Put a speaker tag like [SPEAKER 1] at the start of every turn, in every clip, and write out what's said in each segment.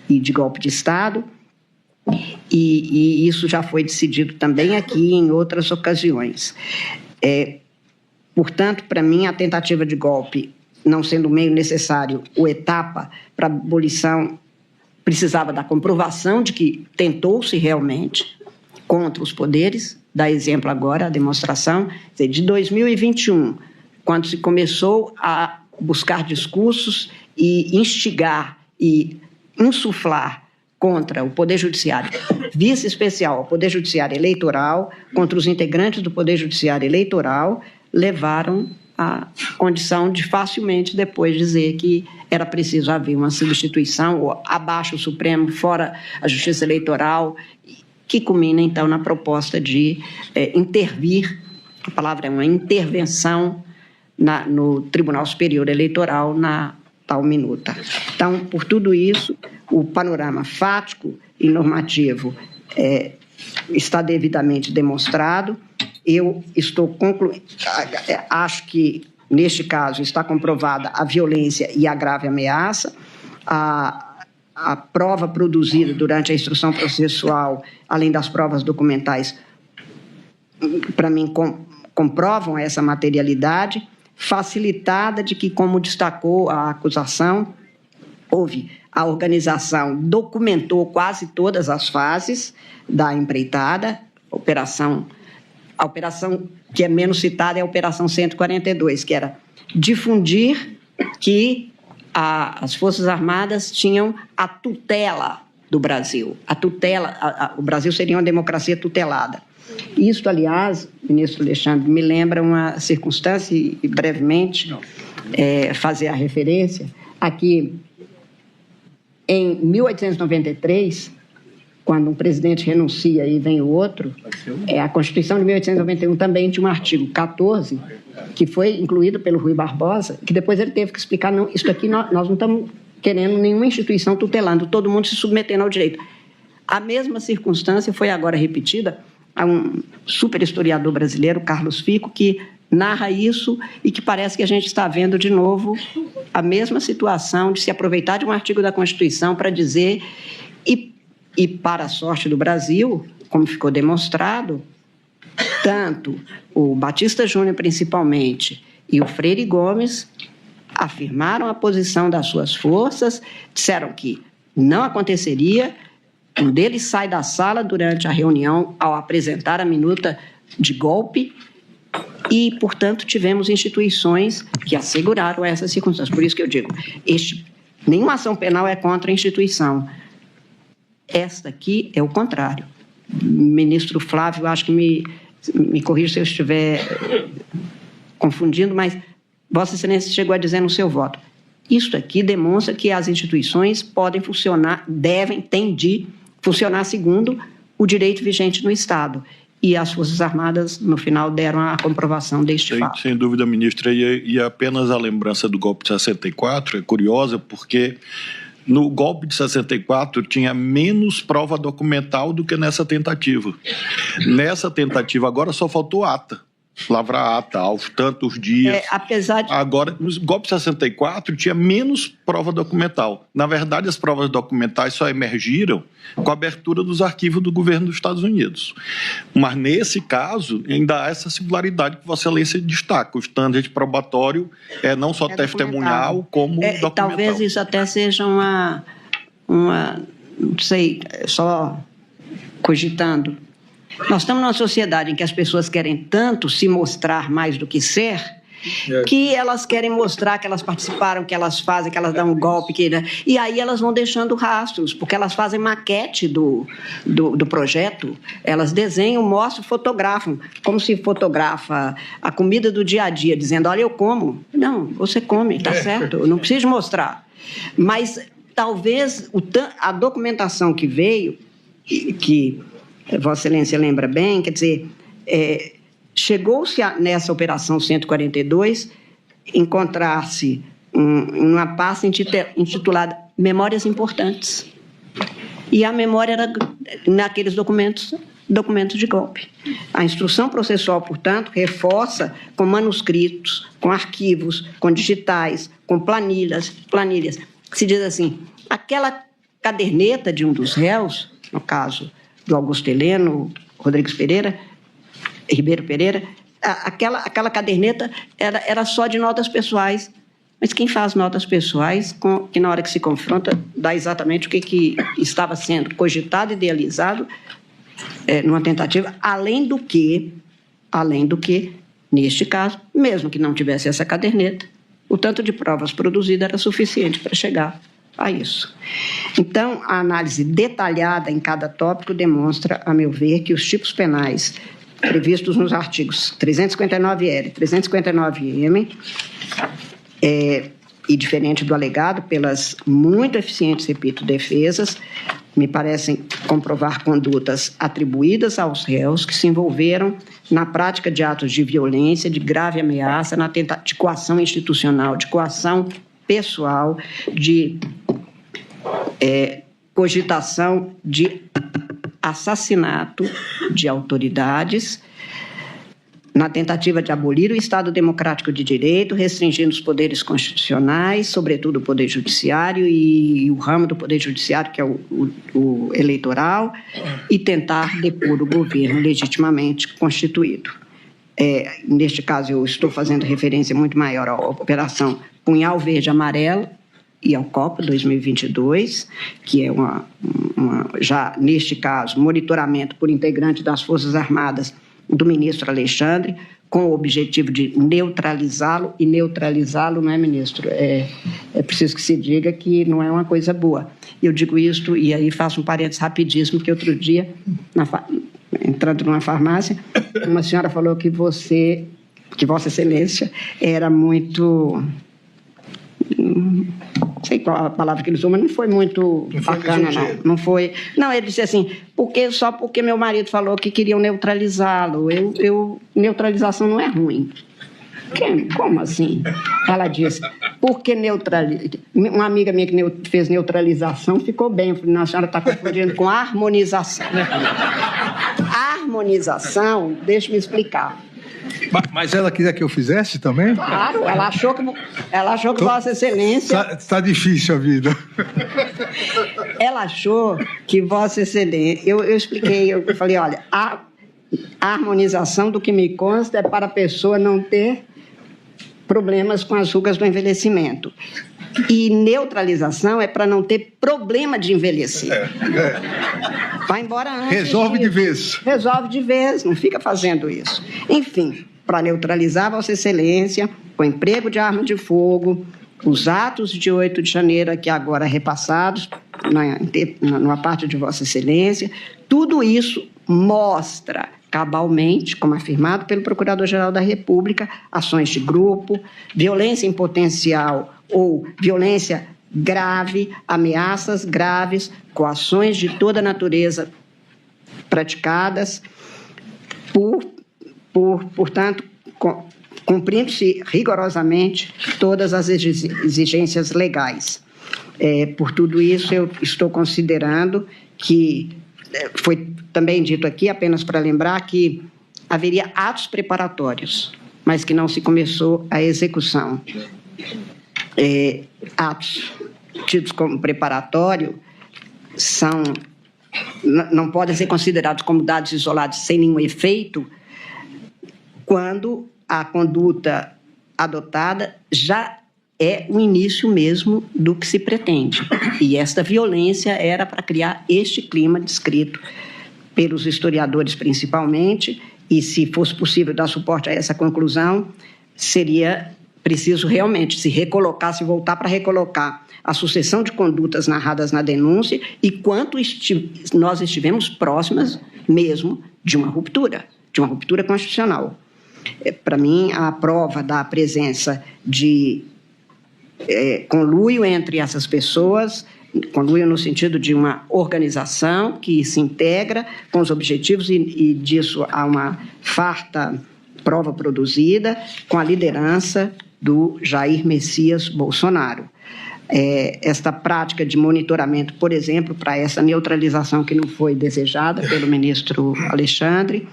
[SPEAKER 1] e de golpe de Estado, e isso já foi decidido também aqui em outras ocasiões. Portanto, para mim, a tentativa de golpe, não sendo o meio necessário ou etapa para abolição, precisava da comprovação de que tentou-se realmente contra os poderes. Dá exemplo agora, a demonstração de 2021, quando se começou a buscar discursos e instigar e insuflar contra o Poder Judiciário, vice especial ao Poder Judiciário Eleitoral, contra os integrantes do Poder Judiciário Eleitoral, levaram à condição de facilmente depois dizer que era preciso haver uma substituição, ou abaixo o Supremo, fora a Justiça Eleitoral, que culmina, então, na proposta de intervir, a palavra é uma intervenção no Tribunal Superior Eleitoral na tal minuta. Então, por tudo isso, o panorama fático e normativo está devidamente demonstrado. Eu estou acho que, neste caso, está comprovada a violência e a grave ameaça. A prova produzida durante a instrução processual, além das provas documentais, para mim, comprovam essa materialidade, facilitada de que, como destacou a acusação, a organização documentou quase todas as fases da empreitada. A operação que é menos citada é a Operação 142, que era difundir que as Forças Armadas tinham a tutela do Brasil. O Brasil seria uma democracia tutelada. Isso, aliás, ministro Alexandre, me lembra uma circunstância, e brevemente fazer a referência. Aqui, em 1893, quando um presidente renuncia e vem o outro, a Constituição de 1891 também tinha um artigo 14, que foi incluído pelo Rui Barbosa, que depois ele teve que explicar, não, isso aqui nós não estamos querendo nenhuma instituição tutelando, todo mundo se submetendo ao direito. A mesma circunstância foi agora repetida a um super historiador brasileiro, Carlos Fico, que narra isso e que parece que a gente está vendo de novo a mesma situação de se aproveitar de um artigo da Constituição para dizer, e para a sorte do Brasil, como ficou demonstrado, tanto o Batista Júnior, principalmente, e o Freire Gomes afirmaram a posição das suas forças, disseram que não aconteceria. Um deles sai da sala durante a reunião ao apresentar a minuta de golpe e, portanto, tivemos instituições que asseguraram essas circunstâncias. Por isso que eu digo, nenhuma ação penal é contra a instituição. Esta aqui é o contrário. Ministro Flávio, acho que me corrija se eu estiver confundindo, mas Vossa Excelência chegou a dizer no seu voto. Isto aqui demonstra que as instituições podem funcionar, têm de funcionar segundo o direito vigente no Estado. E as Forças Armadas, no final, deram a comprovação deste fato.
[SPEAKER 2] Sem dúvida, ministra. E apenas a lembrança do golpe de 64 é curiosa, porque no golpe de 64 tinha menos prova documental do que nessa tentativa. Nessa tentativa agora só faltou ata. Lavrar ata, aos tantos dias.
[SPEAKER 1] Apesar de...
[SPEAKER 2] Agora, no golpe de 64 tinha menos prova documental. Na verdade, as provas documentais só emergiram com a abertura dos arquivos do governo dos Estados Unidos. Mas, nesse caso, ainda há essa singularidade que Vossa Excelência destaca. O standard probatório é não só testemunhal, como documental.
[SPEAKER 1] Talvez isso até seja uma não sei, só cogitando. Nós estamos numa sociedade em que as pessoas querem tanto se mostrar mais do que ser, que elas querem mostrar que elas participaram, que elas fazem, que elas dão um golpe, e aí elas vão deixando rastros, porque elas fazem maquete do projeto, elas desenham, mostram, fotografam, como se fotografa a comida do dia a dia, dizendo, olha, eu como. Não, você come, está certo, eu não preciso mostrar. Mas talvez a documentação que veio, que Vossa Excelência lembra bem, quer dizer, chegou-se nessa Operação 142 encontrar-se uma pasta intitulada Memórias Importantes. E a memória era naqueles documentos de golpe. A instrução processual, portanto, reforça com manuscritos, com arquivos, com digitais, com planilhas. Se diz assim, aquela caderneta de um dos réus, no caso do Augusto Heleno Ribeiro Pereira, aquela caderneta era só de notas pessoais. Mas quem faz notas pessoais, que na hora que se confronta, dá exatamente o que estava sendo cogitado, idealizado, numa tentativa, além do que, neste caso, mesmo que não tivesse essa caderneta, o tanto de provas produzidas era suficiente para chegar a isso. Então, a análise detalhada em cada tópico demonstra, a meu ver, que os tipos penais previstos nos artigos 359L e 359M, e diferente do alegado, pelas muito eficientes, repito, defesas, me parecem comprovar condutas atribuídas aos réus que se envolveram na prática de atos de violência, de grave ameaça, de coação institucional, de coação pessoal, de cogitação de assassinato de autoridades, na tentativa de abolir o Estado democrático de direito, restringindo os poderes constitucionais, sobretudo o Poder Judiciário e o ramo do Poder Judiciário, que é o eleitoral, e tentar depor o governo legitimamente constituído. Neste caso, eu estou fazendo referência muito maior à Operação Punhal Verde Amarelo e ao Copa 2022, que é já, neste caso, monitoramento por integrante das Forças Armadas do ministro Alexandre, com o objetivo de neutralizá-lo, e neutralizá-lo, não é, ministro? É preciso que se diga que não é uma coisa boa. Eu digo isto, e aí faço um parênteses rapidíssimo, que outro dia, entrando numa farmácia, uma senhora falou que Vossa Excelência era muito... Não sei qual a palavra que ele usou, mas não foi muito bacana, não. Não foi. Não, ele disse assim, só porque meu marido falou que queriam neutralizá-lo. Neutralização não é ruim. Como assim? Ela disse, porque uma amiga minha que fez neutralização ficou bem. Eu falei, não, a senhora está confundindo com harmonização. Harmonização, deixa-me explicar.
[SPEAKER 3] Mas ela queria que eu fizesse também?
[SPEAKER 1] Claro, ela achou que Vossa Excelência...
[SPEAKER 3] Está difícil a vida.
[SPEAKER 1] Ela achou que Vossa Excelência... Eu expliquei, eu falei, olha, a harmonização, do que me consta, é para a pessoa não ter problemas com as rugas do envelhecimento. E neutralização é para não ter problema de envelhecer. Vai embora antes.
[SPEAKER 3] Resolve de vez.
[SPEAKER 1] Resolve de vez, não fica fazendo isso. Enfim, para neutralizar Vossa Excelência, o emprego de arma de fogo, os atos de 8 de janeiro, aqui agora repassados na parte de Vossa Excelência, tudo isso mostra cabalmente, como afirmado pelo Procurador-Geral da República, ações de grupo, violência em potencial ou violência grave, ameaças graves, coações de toda natureza praticadas, portanto, cumprindo-se rigorosamente todas as exigências legais. Por tudo isso, eu estou considerando que, foi também dito aqui, apenas para lembrar, que haveria atos preparatórios, mas que não se começou a execução. Atos tidos como preparatório não podem ser considerados como dados isolados sem nenhum efeito quando a conduta adotada já é o início mesmo do que se pretende. E esta violência era para criar este clima descrito pelos historiadores principalmente, e se fosse possível dar suporte a essa conclusão, seria preciso realmente se voltar para recolocar a sucessão de condutas narradas na denúncia e quanto nós estivemos próximas mesmo de uma ruptura constitucional. Para mim, a prova da presença de conluio entre essas pessoas, conluio no sentido de uma organização que se integra com os objetivos, e disso há uma farta prova produzida com a liderança do Jair Messias Bolsonaro. Esta prática de monitoramento, por exemplo, para essa neutralização que não foi desejada pelo ministro Alexandre,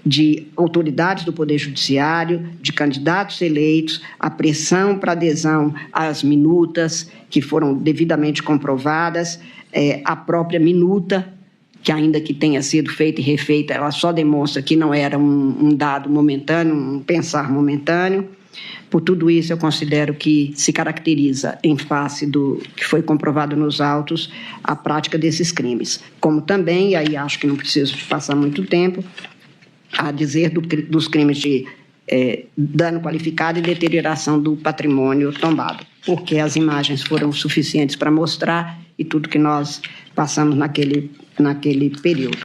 [SPEAKER 1] de autoridades do Poder Judiciário, de candidatos eleitos, a pressão para adesão às minutas que foram devidamente comprovadas, A própria minuta, que ainda que tenha sido feita e refeita, ela só demonstra que não era um dado momentâneo, um pensar momentâneo. Por tudo isso, eu considero que se caracteriza, em face do que foi comprovado nos autos, a prática desses crimes. Como também, e aí acho que não preciso passar muito tempo, a dizer dos crimes de dano qualificado e deterioração do patrimônio tombado, porque as imagens foram suficientes para mostrar e tudo que nós passamos naquele período.